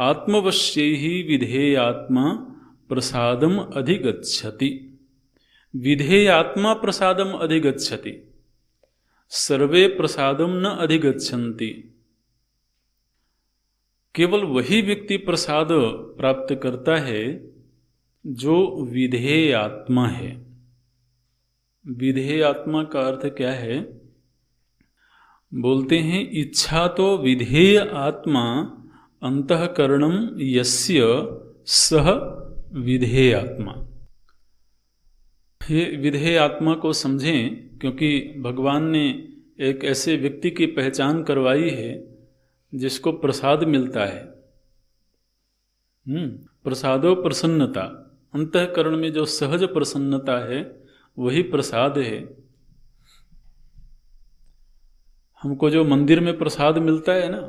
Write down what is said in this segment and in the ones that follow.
आत्मवश्यै विधेयात्मा प्रसादम अधिगच्छति। विधेयात्मा प्रसादम अधिगच्छति, सर्वे प्रसादम न अधिगच्छन्ति। केवल वही व्यक्ति प्रसाद प्राप्त करता है जो विधेय आत्मा है। विधेय आत्मा का अर्थ क्या है? बोलते हैं इच्छा तो विधेय आत्मा अंतःकरणम यस्य सह विधेय आत्मा। ये विधेय आत्मा को समझें, क्योंकि भगवान ने एक ऐसे व्यक्ति की पहचान करवाई है जिसको प्रसाद मिलता है। प्रसादो प्रसन्नता, अंतःकरण में जो सहज प्रसन्नता है वही प्रसाद है। हमको जो मंदिर में प्रसाद मिलता है ना,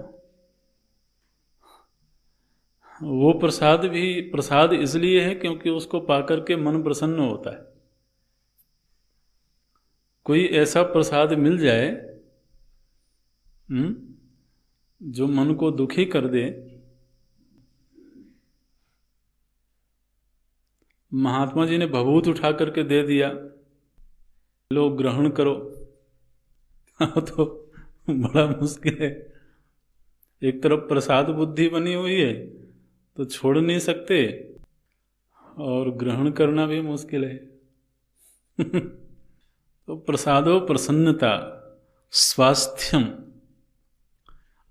वो प्रसाद भी प्रसाद इसलिए है क्योंकि उसको पाकर के मन प्रसन्न होता है। कोई ऐसा प्रसाद मिल जाए जो मन को दुखी कर दे, महात्मा जी ने भभूत उठा करके दे दिया, लो ग्रहण करो, तो बड़ा मुश्किल है। एक तरफ प्रसाद बुद्धि बनी हुई है तो छोड़ नहीं सकते, और ग्रहण करना भी मुश्किल है। तो प्रसादो प्रसन्नता, स्वास्थ्यम,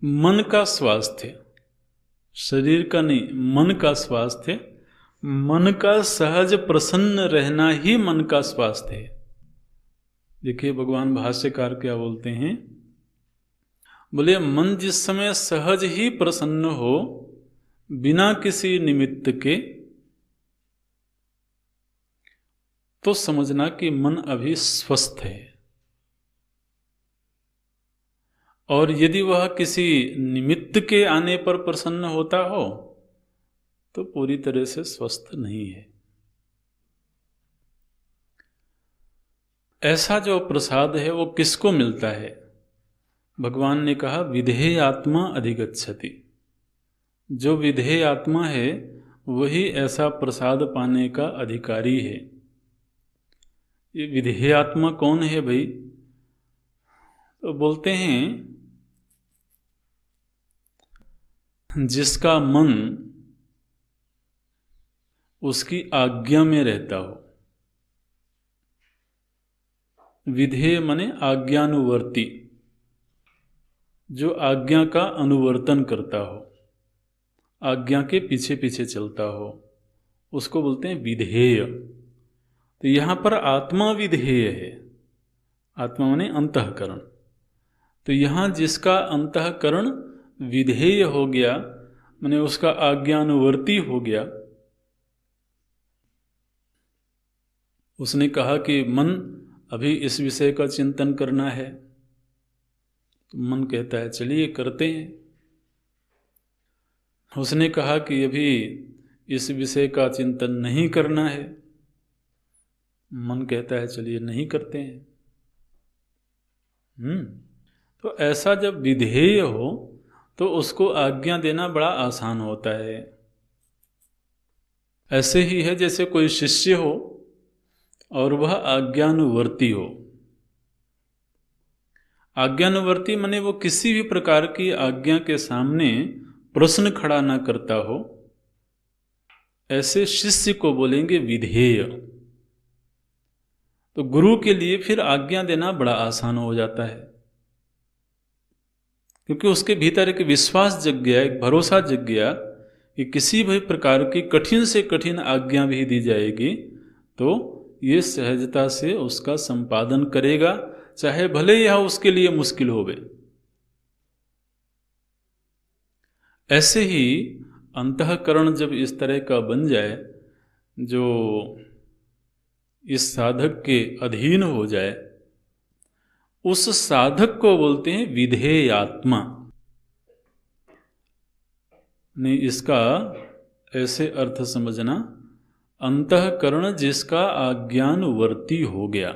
मन का स्वास्थ्य, शरीर का नहीं, मन का स्वास्थ्य। मन का सहज प्रसन्न रहना ही मन का स्वास्थ्य है। देखिए भगवान भाष्यकार क्या बोलते हैं, बोले मन जिस समय सहज ही प्रसन्न हो बिना किसी निमित्त के, तो समझना कि मन अभी स्वस्थ है। और यदि वह किसी निमित्त के आने पर प्रसन्न होता हो तो पूरी तरह से स्वस्थ नहीं है। ऐसा जो प्रसाद है वो किसको मिलता है? भगवान ने कहा विधेय आत्मा अधिगच्छति। जो विधेय आत्मा है वही ऐसा प्रसाद पाने का अधिकारी है। ये विधेय आत्मा कौन है भाई? तो बोलते हैं जिसका मन उसकी आज्ञा में रहता हो। विधेय माने आज्ञानुवर्ती, जो आज्ञा का अनुवर्तन करता हो, आज्ञा के पीछे पीछे चलता हो, उसको बोलते हैं विधेय। तो यहां पर आत्मा विधेय है। आत्मा माने अंतःकरण। तो यहां जिसका अंतःकरण विधेय हो गया, माने उसका आज्ञानुवर्ती हो गया, उसने कहा कि मन अभी इस विषय का चिंतन करना है, तो मन कहता है चलिए करते हैं। उसने कहा कि अभी इस विषय का चिंतन नहीं करना है, मन कहता है चलिए नहीं करते हैं। तो ऐसा जब विधेय हो तो उसको आज्ञा देना बड़ा आसान होता है। ऐसे ही है जैसे कोई शिष्य हो और वह आज्ञानुवर्ती हो। आज्ञानुवर्ती माने वो किसी भी प्रकार की आज्ञा के सामने प्रश्न खड़ा ना करता हो, ऐसे शिष्य को बोलेंगे विधेय। तो गुरु के लिए फिर आज्ञा देना बड़ा आसान हो जाता है, क्योंकि उसके भीतर एक विश्वास जग गया, एक भरोसा जग गया कि किसी भी प्रकार की कठिन से कठिन आज्ञा भी दी जाएगी तो ये सहजता से उसका संपादन करेगा, चाहे भले यह उसके लिए मुश्किल होवे। ऐसे ही अंतःकरण जब इस तरह का बन जाए, जो इस साधक के अधीन हो जाए, उस साधक को बोलते हैं विधेय आत्मा। ने इसका ऐसे अर्थ समझना, अंतःकरण जिसका आज्ञानुवर्ती हो गया।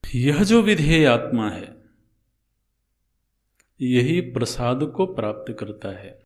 यह जो विधेय आत्मा है, यही प्रसाद को प्राप्त करता है।